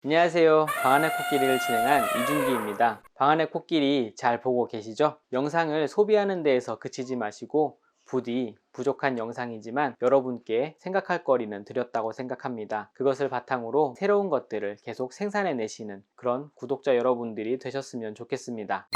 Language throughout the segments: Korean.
안녕하세요. 방안의 코끼리를 진행한 이준기입니다. 방안의 코끼리 잘 보고 계시죠? 영상을 소비하는 데에서 그치지 마시고 부디 부족한 영상이지만 여러분께 생각할 거리는 드렸다고 생각합니다. 그것을 바탕으로 새로운 것들을 계속 생산해 내시는 그런 구독자 여러분들이 되셨으면 좋겠습니다.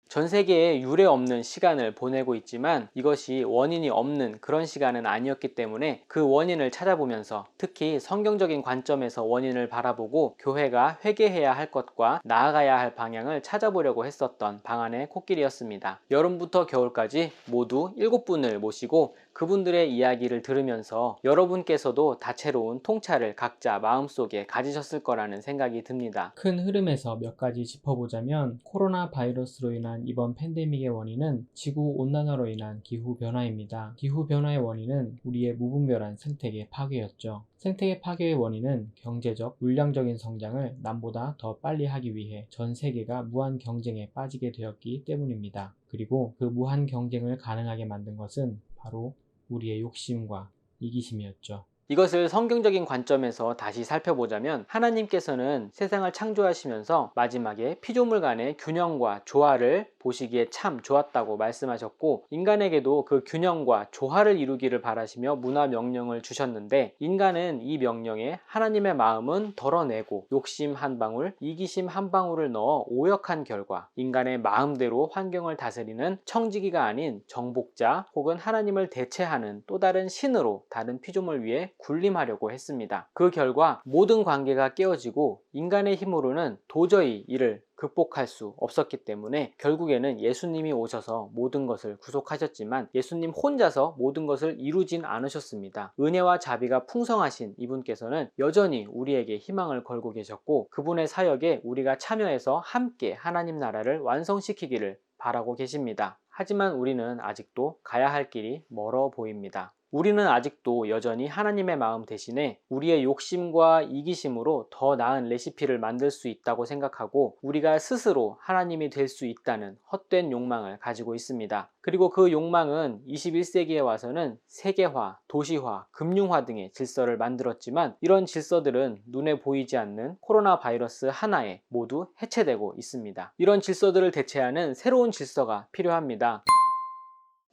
전 세계에 유례 없는 시간을 보내고 있지만 이것이 원인이 없는 그런 시간은 아니었기 때문에 그 원인을 찾아보면서 특히 성경적인 관점에서 원인을 바라보고 교회가 회개해야 할 것과 나아가야 할 방향을 찾아보려고 했었던 방안의 코끼리였습니다. 여름부터 겨울까지 모두 7분을 모시고 그분들의 이야기를 들으면서 여러분께서도 다채로운 통찰을 각자 마음속에 가지셨을 거라는 생각이 듭니다. 큰 흐름에서 몇 가지 짚어보자면 코로나 바이러스로 인한 이번 팬데믹의 원인은 지구온난화로 인한 기후변화입니다. 기후변화의 원인은 우리의 무분별한 생태계 파괴였죠. 생태계 파괴의 원인은 경제적, 물량적인 성장을 남보다 더 빨리 하기 위해 전 세계가 무한 경쟁에 빠지게 되었기 때문입니다. 그리고 그 무한 경쟁을 가능하게 만든 것은 바로 우리의 욕심과 이기심이었죠. 이것을 성경적인 관점에서 다시 살펴보자면 하나님께서는 세상을 창조하시면서 마지막에 피조물 간의 균형과 조화를 보시기에 참 좋았다고 말씀하셨고 인간에게도 그 균형과 조화를 이루기를 바라시며 문화 명령을 주셨는데 인간은 이 명령에 하나님의 마음은 덜어내고 욕심 한 방울, 이기심 한 방울을 넣어 오역한 결과 인간의 마음대로 환경을 다스리는 청지기가 아닌 정복자 혹은 하나님을 대체하는 또 다른 신으로 다른 피조물 위에 군림하려고 했습니다. 그 결과 모든 관계가 깨어지고 인간의 힘으로는 도저히 이를 극복할 수 없었기 때문에 결국에는 예수님이 오셔서 모든 것을 구속하셨지만 예수님 혼자서 모든 것을 이루진 않으셨습니다. 은혜와 자비가 풍성하신 이분께서는 여전히 우리에게 희망을 걸고 계셨고 그분의 사역에 우리가 참여해서 함께 하나님 나라를 완성시키기를 바라고 계십니다. 하지만 우리는 아직도 가야 할 길이 멀어 보입니다. 우리는 아직도 여전히 하나님의 마음 대신에 우리의 욕심과 이기심으로 더 나은 레시피를 만들 수 있다고 생각하고 우리가 스스로 하나님이 될 수 있다는 헛된 욕망을 가지고 있습니다. 그리고 그 욕망은 21세기에 와서는 세계화, 도시화, 금융화 등의 질서를 만들었지만 이런 질서들은 눈에 보이지 않는 코로나 바이러스 하나에 모두 해체되고 있습니다. 이런 질서들을 대체하는 새로운 질서가 필요합니다.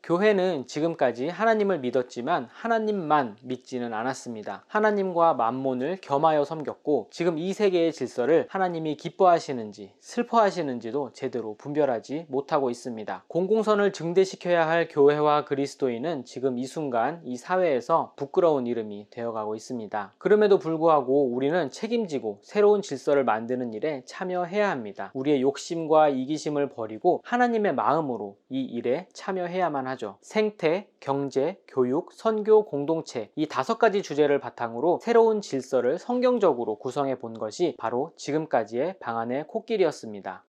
교회는 지금까지 하나님을 믿었지만 하나님만 믿지는 않았습니다. 하나님과 만몬을 겸하여 섬겼고 지금 이 세계의 질서를 하나님이 기뻐하시는지 슬퍼하시는지도 제대로 분별하지 못하고 있습니다. 공공선을 증대시켜야 할 교회와 그리스도인은 지금 이 순간 이 사회에서 부끄러운 이름이 되어가고 있습니다. 그럼에도 불구하고 우리는 책임지고 새로운 질서를 만드는 일에 참여해야 합니다. 우리의 욕심과 이기심을 버리고 하나님의 마음으로 이 일에 참여해야만 하죠. 생태, 경제, 교육, 선교, 공동체 이 5가지 주제를 바탕으로 새로운 질서를 성경적으로 구성해 본 것이 바로 지금까지의 방안의 코끼리였습니다.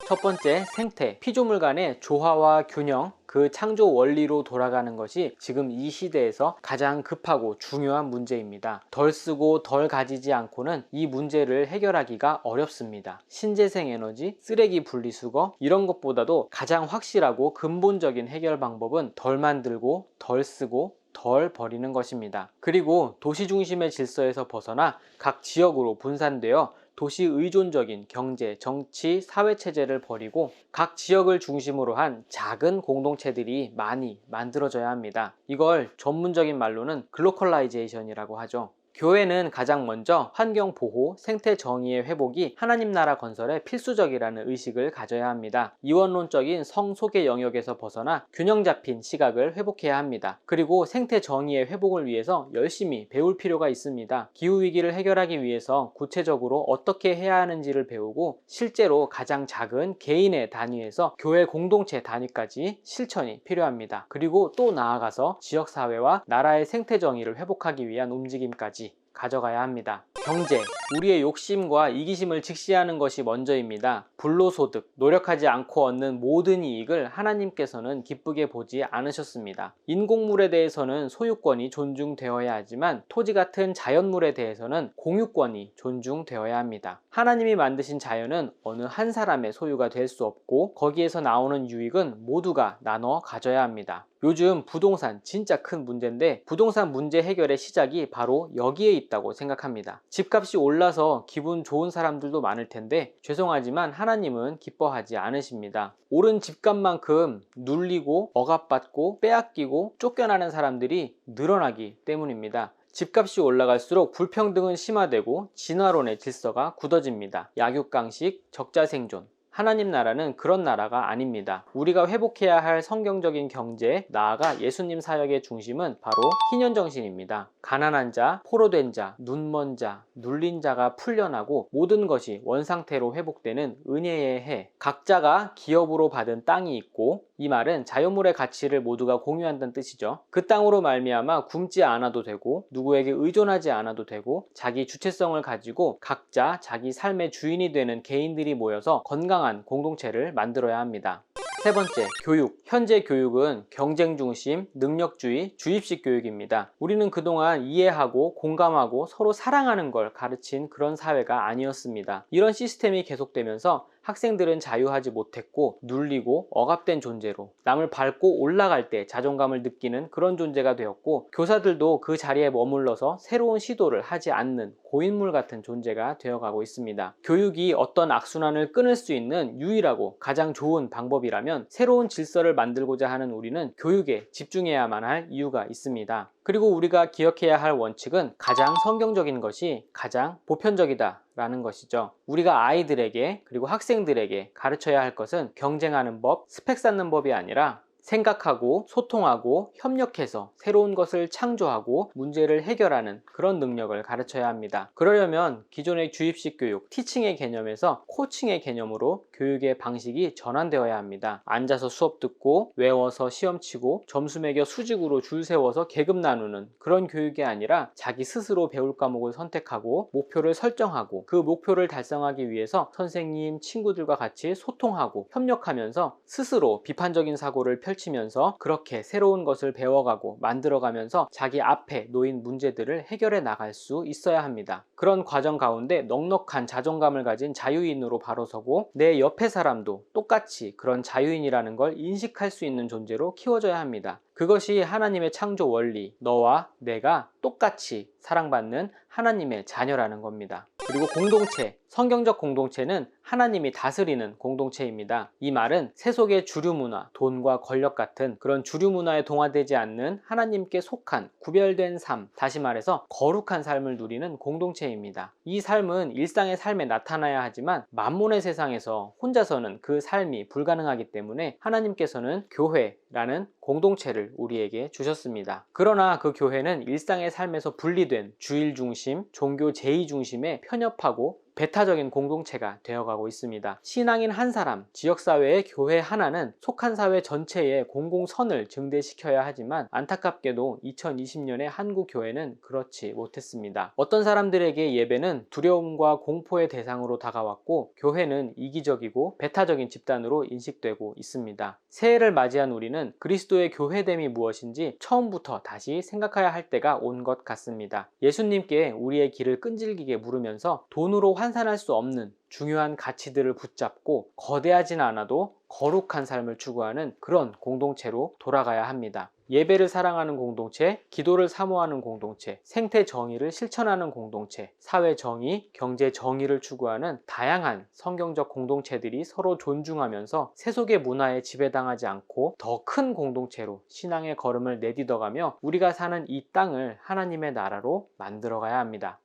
첫 번째, 생태, 피조물 간의 조화와 균형, 그 창조 원리로 돌아가는 것이 지금 이 시대에서 가장 급하고 중요한 문제입니다. 덜 쓰고 덜 가지지 않고는 이 문제를 해결하기가 어렵습니다. 신재생 에너지, 쓰레기 분리수거 이런 것보다도 가장 확실하고 근본적인 해결 방법은 덜 만들고 덜 쓰고 덜 버리는 것입니다. 그리고 도시 중심의 질서에서 벗어나 각 지역으로 분산되어 도시 의존적인 경제, 정치, 사회체제를 버리고 각 지역을 중심으로 한 작은 공동체들이 많이 만들어져야 합니다. 이걸 전문적인 말로는 글로컬라이제이션이라고 하죠. 교회는 가장 먼저 환경보호, 생태정의의 회복이 하나님 나라 건설에 필수적이라는 의식을 가져야 합니다. 이원론적인 성소개 영역에서 벗어나 균형 잡힌 시각을 회복해야 합니다. 그리고 생태정의의 회복을 위해서 열심히 배울 필요가 있습니다. 기후위기를 해결하기 위해서 구체적으로 어떻게 해야 하는지를 배우고 실제로 가장 작은 개인의 단위에서 교회 공동체 단위까지 실천이 필요합니다. 그리고 또 나아가서 지역사회와 나라의 생태정의를 회복하기 위한 움직임까지 가져가야 합니다. 경제, 우리의 욕심과 이기심을 직시하는 것이 먼저입니다. 불로소득, 노력하지 않고 얻는 모든 이익을 하나님께서는 기쁘게 보지 않으셨습니다. 인공물에 대해서는 소유권이 존중되어야 하지만 토지 같은 자연물에 대해서는 공유권이 존중되어야 합니다. 하나님이 만드신 자연은 어느 한 사람의 소유가 될 수 없고 거기에서 나오는 유익은 모두가 나눠 가져야 합니다. 요즘 부동산 진짜 큰 문제인데 부동산 문제 해결의 시작이 바로 여기에 있다고 생각합니다. 집값이 올라서 기분 좋은 사람들도 많을 텐데 죄송하지만 하나님은 기뻐하지 않으십니다. 오른 집값만큼 눌리고 억압받고 빼앗기고 쫓겨나는 사람들이 늘어나기 때문입니다. 집값이 올라갈수록 불평등은 심화되고 진화론의 질서가 굳어집니다. 약육강식, 적자생존. 하나님 나라는 그런 나라가 아닙니다. 우리가 회복해야 할 성경적인 경제, 나아가 예수님 사역의 중심은 바로 희년정신입니다. 가난한 자, 포로된 자, 눈먼 자, 눌린 자가 풀려나고 모든 것이 원상태로 회복되는 은혜의 해. 각자가 기업으로 받은 땅이 있고, 이 말은 자유물의 가치를 모두가 공유한다는 뜻이죠. 그 땅으로 말미암아 굶지 않아도 되고 누구에게 의존하지 않아도 되고 자기 주체성을 가지고 각자 자기 삶의 주인이 되는 개인들이 모여서 건강한 공동체를 만들어야 합니다. 세 번째, 교육. 현재 교육은 경쟁 중심, 능력주의, 주입식 교육입니다. 우리는 그동안 이해하고 공감하고 서로 사랑하는 걸 가르친 그런 사회가 아니었습니다. 이런 시스템이 계속되면서 학생들은 자유하지 못했고 눌리고 억압된 존재로 남을 밟고 올라갈 때 자존감을 느끼는 그런 존재가 되었고 교사들도 그 자리에 머물러서 새로운 시도를 하지 않는 고인물 같은 존재가 되어가고 있습니다. 교육이 어떤 악순환을 끊을 수 있는 유일하고 가장 좋은 방법이라면 새로운 질서를 만들고자 하는 우리는 교육에 집중해야만 할 이유가 있습니다. 그리고 우리가 기억해야 할 원칙은 가장 성경적인 것이 가장 보편적이다 라는 것이죠. 우리가 아이들에게 그리고 학생들에게 가르쳐야 할 것은 경쟁하는 법, 스펙 쌓는 법이 아니라 생각하고 소통하고 협력해서 새로운 것을 창조하고 문제를 해결하는 그런 능력을 가르쳐야 합니다. 그러려면 기존의 주입식 교육, 티칭의 개념에서 코칭의 개념으로 교육의 방식이 전환되어야 합니다. 앉아서 수업 듣고 외워서 시험 치고 점수 매겨 수직으로 줄 세워서 계급 나누는 그런 교육이 아니라 자기 스스로 배울 과목을 선택하고 목표를 설정하고 그 목표를 달성하기 위해서 선생님, 친구들과 같이 소통하고 협력하면서 스스로 비판적인 사고를 펼치면서 그렇게 새로운 것을 배워가고 만들어가면서 자기 앞에 놓인 문제들을 해결해 나갈 수 있어야 합니다. 그런 과정 가운데 넉넉한 자존감을 가진 자유인으로 바로 서고 내 옆에 사람도 똑같이 그런 자유인이라는 걸 인식할 수 있는 존재로 키워져야 합니다. 그것이 하나님의 창조 원리, 너와 내가 똑같이 사랑받는 하나님의 자녀라는 겁니다. 그리고 공동체, 성경적 공동체는 하나님이 다스리는 공동체입니다. 이 말은 세속의 주류 문화, 돈과 권력 같은 그런 주류 문화에 동화되지 않는 하나님께 속한 구별된 삶, 다시 말해서 거룩한 삶을 누리는 공동체입니다. 이 삶은 일상의 삶에 나타나야 하지만 만몬의 세상에서 혼자서는 그 삶이 불가능하기 때문에 하나님께서는 교회라는 공동체를 우리에게 주셨습니다. 그러나 그 교회는 일상의 삶에서 분리된 주일 중심, 종교 제의 중심에 편협하고 배타적인 공동체가 되어가고 있습니다. 신앙인 한 사람, 지역사회의 교회 하나는 속한 사회 전체의 공공선을 증대시켜야 하지만 안타깝게도 2020년의 한국 교회는 그렇지 못했습니다. 어떤 사람들에게 예배는 두려움과 공포의 대상으로 다가왔고 교회는 이기적이고 배타적인 집단으로 인식되고 있습니다. 새해를 맞이한 우리는 그리스도의 교회됨이 무엇인지 처음부터 다시 생각해야 할 때가 온 것 같습니다. 예수님께 우리의 길을 끈질기게 물으면서 돈으로 환산할 수 없는 중요한 가치들을 붙잡고 거대하진 않아도 거룩한 삶을 추구하는 그런 공동체로 돌아가야 합니다. 예배를 사랑하는 공동체, 기도를 사모하는 공동체, 생태 정의를 실천하는 공동체, 사회 정의, 경제 정의를 추구하는 다양한 성경적 공동체들이 서로 존중하면서 세속의 문화에 지배당하지 않고 더 큰 공동체로 신앙의 걸음을 내딛어가며 우리가 사는 이 땅을 하나님의 나라로 만들어가야 합니다.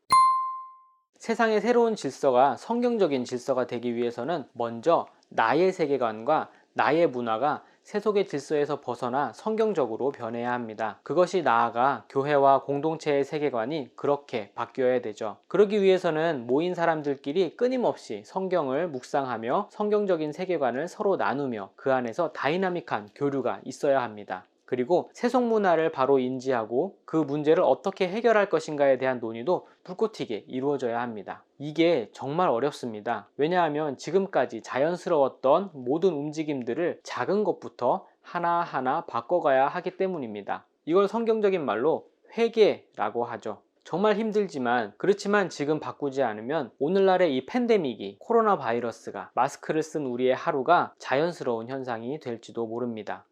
세상의 새로운 질서가 성경적인 질서가 되기 위해서는 먼저 나의 세계관과 나의 문화가 세속의 질서에서 벗어나 성경적으로 변해야 합니다. 그것이 나아가 교회와 공동체의 세계관이 그렇게 바뀌어야 되죠. 그러기 위해서는 모인 사람들끼리 끊임없이 성경을 묵상하며 성경적인 세계관을 서로 나누며 그 안에서 다이나믹한 교류가 있어야 합니다. 그리고 세속 문화를 바로 인지하고 그 문제를 어떻게 해결할 것인가에 대한 논의도 불꽃 튀게 이루어져야 합니다. 이게 정말 어렵습니다. 왜냐하면 지금까지 자연스러웠던 모든 움직임들을 작은 것부터 하나하나 바꿔가야 하기 때문입니다. 이걸 성경적인 말로 회개라고 하죠. 정말 힘들지만 그렇지만 지금 바꾸지 않으면 오늘날의 이 팬데믹이 코로나 바이러스가 마스크를 쓴 우리의 하루가 자연스러운 현상이 될지도 모릅니다.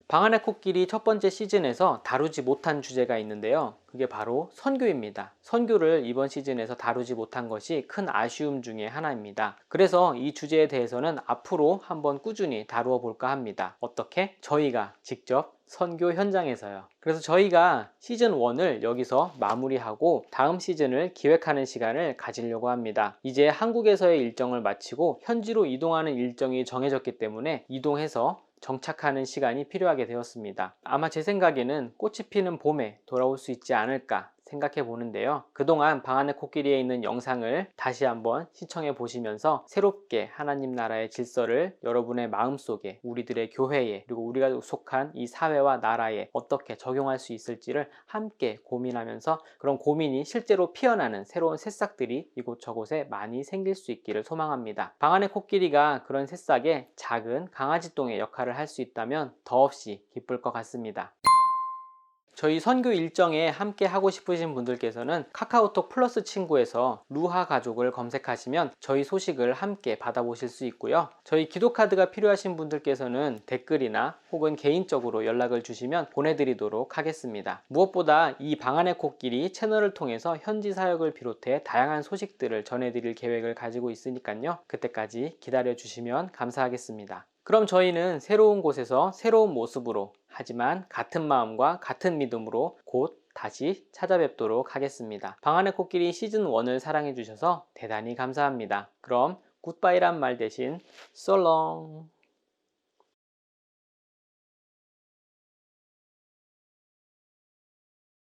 방 안의 코끼리 첫 번째 시즌에서 다루지 못한 주제가 있는데요. 그게 바로 선교입니다. 선교를 이번 시즌에서 다루지 못한 것이 큰 아쉬움 중에 하나입니다. 그래서 이 주제에 대해서는 앞으로 한번 꾸준히 다루어 볼까 합니다. 어떻게? 저희가 직접 선교 현장에서요. 그래서 저희가 시즌 1을 여기서 마무리하고 다음 시즌을 기획하는 시간을 가지려고 합니다. 이제 한국에서의 일정을 마치고 현지로 이동하는 일정이 정해졌기 때문에 이동해서 정착하는 시간이 필요하게 되었습니다. 아마 제 생각에는 꽃이 피는 봄에 돌아올 수 있지 않을까 생각해 보는데요. 그동안 방 안의 코끼리에 있는 영상을 다시 한번 시청해 보시면서 새롭게 하나님 나라의 질서를 여러분의 마음속에, 우리들의 교회에, 그리고 우리가 속한 이 사회와 나라에 어떻게 적용할 수 있을지를 함께 고민하면서 그런 고민이 실제로 피어나는 새로운 새싹들이 이곳저곳에 많이 생길 수 있기를 소망합니다. 방 안의 코끼리가 그런 새싹의 작은 강아지똥의 역할을 할 수 있다면 더없이 기쁠 것 같습니다. 저희 선교 일정에 함께 하고 싶으신 분들께서는 카카오톡 플러스 친구에서 루하 가족을 검색하시면 저희 소식을 함께 받아보실 수 있고요. 저희 기도카드가 필요하신 분들께서는 댓글이나 혹은 개인적으로 연락을 주시면 보내드리도록 하겠습니다. 무엇보다 이 방 안의 코끼리 채널을 통해서 현지 사역을 비롯해 다양한 소식들을 전해드릴 계획을 가지고 있으니까요. 그때까지 기다려주시면 감사하겠습니다. 그럼 저희는 새로운 곳에서 새로운 모습으로, 하지만 같은 마음과 같은 믿음으로 곧 다시 찾아뵙도록 하겠습니다. 방 안의 코끼리 시즌 1을 사랑해 주셔서 대단히 감사합니다. 그럼 굿바이란 말 대신 솔롱.